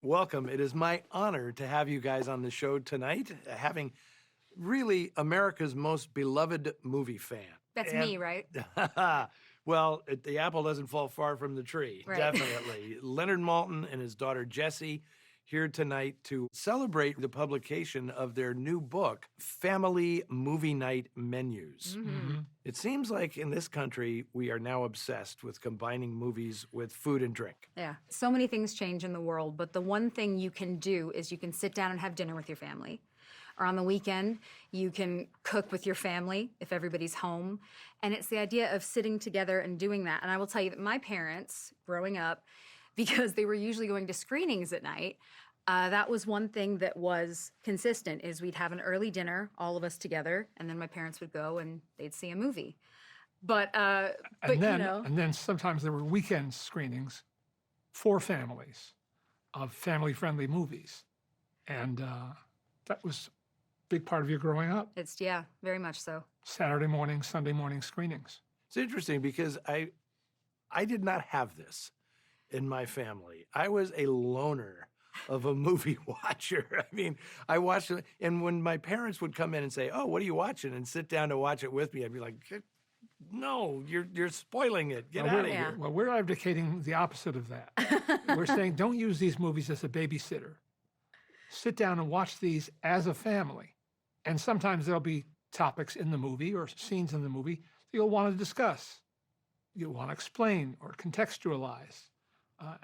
welcome. It is my honor to have you guys on the show tonight, having really America's most beloved movie fan. That's me, right? Well, the apple doesn't fall far from the tree, Right. definitely. Leonard Maltin and his daughter Jessie here tonight to celebrate the publication of their new book, Family Movie Night Menus. It seems like in this country, we are now obsessed with combining movies with food and drink. Yeah. So many things change in the world, but the one thing you can do is you can sit down and have dinner with your family. Or on the weekend, you can cook with your family if everybody's home. And it's the idea of sitting together and doing that. And I will tell you that my parents, growing up, because they were usually going to screenings at night, that was one thing that was consistent, is we'd have an early dinner, all of us together, and then my parents would go and they'd see a movie. But you know. And then sometimes there were weekend screenings for families of family-friendly movies. And that was a big part of your growing up. Yeah, very much so. Saturday morning, Sunday morning screenings. It's interesting because I did not have this in my family. I was a loner of a movie watcher. I mean, I watched it, and when my parents would come in and say, "Oh, what are you watching?" and sit down to watch it with me, I'd be like, "No, you're spoiling it. Get out of here." Well, we're advocating the opposite of that. We're saying don't use these movies as a babysitter. Sit down and watch these as a family. And sometimes there'll be topics in the movie or scenes in the movie that you'll want to discuss. You'll want to explain or contextualize.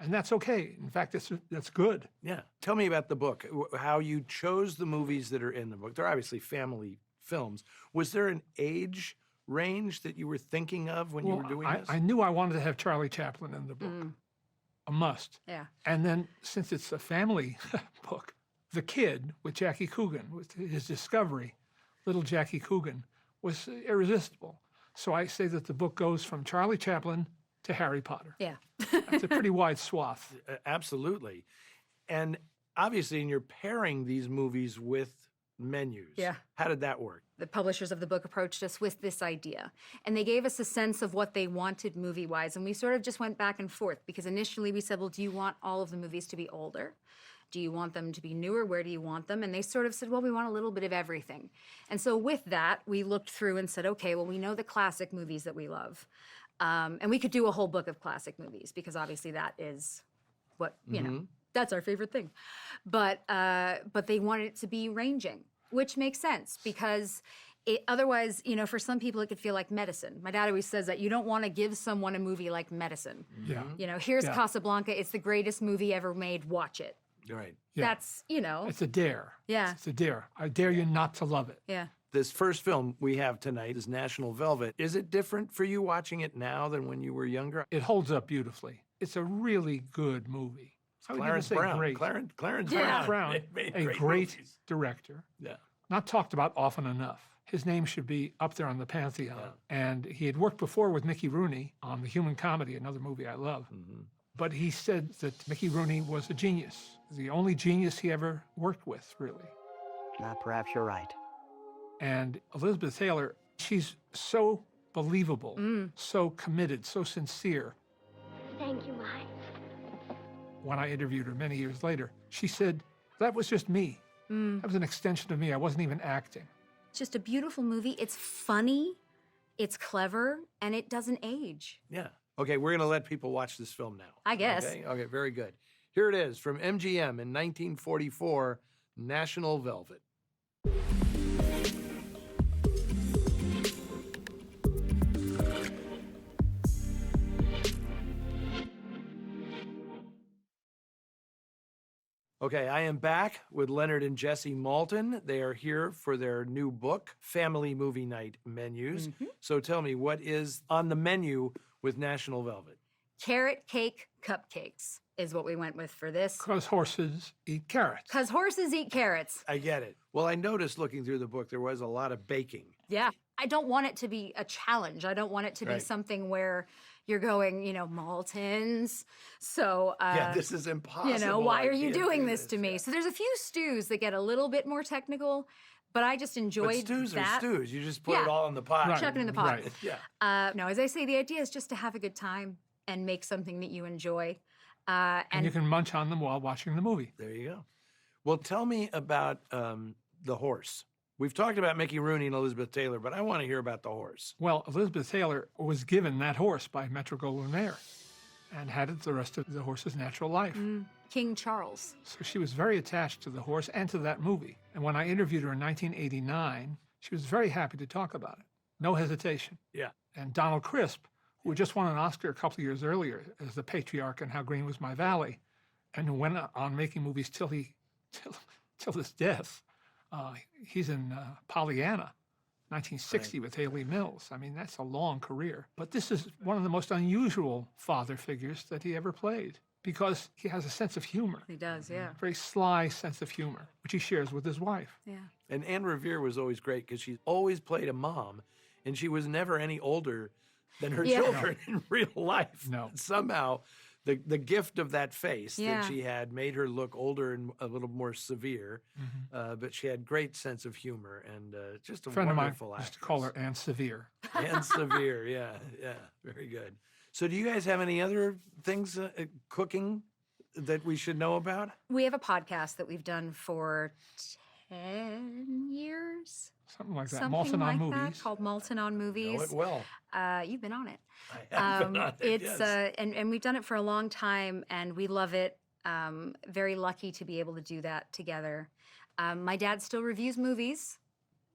And that's okay. In fact, that's good. Yeah. Tell me about the book, how you chose the movies that are in the book. They're obviously family films. Was there an age range that you were thinking of when you were doing this? I knew I wanted to have Charlie Chaplin in the book. A must. Yeah. And then, since it's a family book, The Kid with Jackie Coogan, with his discovery, little Jackie Coogan, was irresistible. So I say that the book goes from Charlie Chaplin to Harry Potter. Yeah. It's a pretty wide swath. Absolutely. And obviously, and you're pairing these movies with menus. Yeah. How did that work? The publishers of the book approached us with this idea, and they gave us a sense of what they wanted movie-wise, and we sort of just went back and forth, because initially we said, well, do you want all of the movies to be older? Do you want them to be newer? Where do you want them? And they sort of said, well, we want a little bit of everything. And so with that, we looked through and said, okay, well, we know the classic movies that we love. And we could do a whole book of classic movies, because obviously that is what, you know, that's our favorite thing. But they wanted it to be ranging, which makes sense, because otherwise, you know, for some people it could feel like medicine. My dad always says that you don't want to give someone a movie like medicine. Yeah. You know, here's Casablanca. It's the greatest movie ever made. Watch it. Right. Yeah. That's, you know. It's a dare. Yeah. It's a dare. I dare you not to love it. Yeah. This first film we have tonight is National Velvet. Is it different for you watching it now than when you were younger? It holds up beautifully. It's a really good movie. I would even Clarence say Brown. great. Clarence Yeah. Brown. Brown, made a great movies. director. Yeah. Not talked about often enough. His name should be up there on the pantheon. Yeah. And he had worked before with Mickey Rooney on The Human Comedy, another movie I love. But he said that Mickey Rooney was a genius, the only genius he ever worked with, really. Perhaps you're right. And Elizabeth Taylor, she's so believable, so committed, so sincere. Thank you, Mike. When I interviewed her many years later, she said, that was just me. That was an extension of me. I wasn't even acting. It's just a beautiful movie. It's funny, it's clever, and it doesn't age. Yeah. Okay, we're going to let people watch this film now. I guess. Okay, very good. Here it is from MGM in 1944, National Velvet. Okay, I am back with Leonard and Jessie Maltin. They are here for their new book, Family Movie Night Menus. So tell me, what is on the menu with National Velvet? Carrot cake cupcakes is what we went with for this. Because horses eat carrots. Because horses eat carrots. I get it. Well, I noticed looking through the book, there was a lot of baking. Yeah. I don't want it to be a challenge. I don't want it to be Right. something where you're going, you know, Maltons. So, Yeah, this is impossible. you know, why I are you can't doing do this to me? Yeah. So there's a few stews that get a little bit more technical, but I just But enjoyed stews that. are stews. You just put Yeah. it all in the pot. Right. Chuck it in the pot. Right. Yeah. No, as I say, the idea is just to have a good time and make something that you enjoy. And you can munch on them while watching the movie. There you go. Well, tell me about the horse. We've talked about Mickey Rooney and Elizabeth Taylor, but I want to hear about the horse. Well, Elizabeth Taylor was given that horse by Metro-Goldwyn-Mayer and had it the rest of the horse's natural life. King Charles. So she was very attached to the horse and to that movie. And when I interviewed her in 1989, she was very happy to talk about it. No hesitation. Yeah. And Donald Crisp, who had just won an Oscar a couple of years earlier as the patriarch in How Green Was My Valley, and who went on making movies till his death. He's in Pollyanna, 1960 with Haley Mills. I mean, that's a long career. But this is one of the most unusual father figures that he ever played because he has a sense of humor, He does, yeah. a very sly sense of humor, which he shares with his wife. Yeah. And Anne Revere was always great because she always played a mom, and she was never any older than her Yeah. children in real life. No. Somehow, the gift of that face Yeah. that she had made her look older and a little more severe, but she had great sense of humor and just a A friend of mine wonderful used actress. to call her Aunt Severe. And severe, yeah, very good. So do you guys have any other things cooking that we should know about? We have a podcast that we've done for 10 years. Something like that. Something Malton like on that, Movies. called Malton on Movies. Know it well. You've been on it. I have been on it, It's yes. and we've done it for a long time, and we love it. Very lucky to be able to do that together. My dad still reviews movies,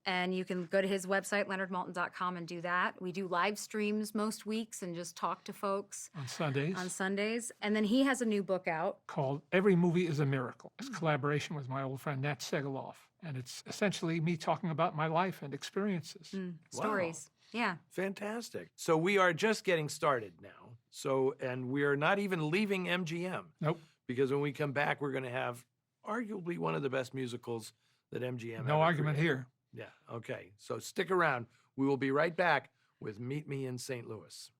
and you can go to his website, leonardmalton.com, and do that. We do live streams most weeks and just talk to folks On Sundays, on Sundays. And then he has a new book out. called Every Movie is a Miracle. It's a collaboration with my old friend Nat Segaloff. And it's essentially me talking about my life and experiences. Stories. Yeah. Fantastic. So we are just getting started now. So, and we are not even leaving MGM. Nope. Because when we come back, we're going to have arguably one of the best musicals that MGM No ever argument created. here. Yeah, okay. So stick around. We will be right back with Meet Me in St. Louis.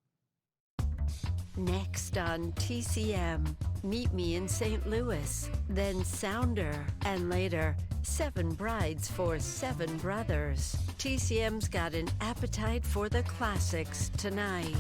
Next on TCM, Meet Me in St. Louis, then Sounder, and later, 7 Brides for 7 Brothers. TCM's got an appetite for the classics tonight.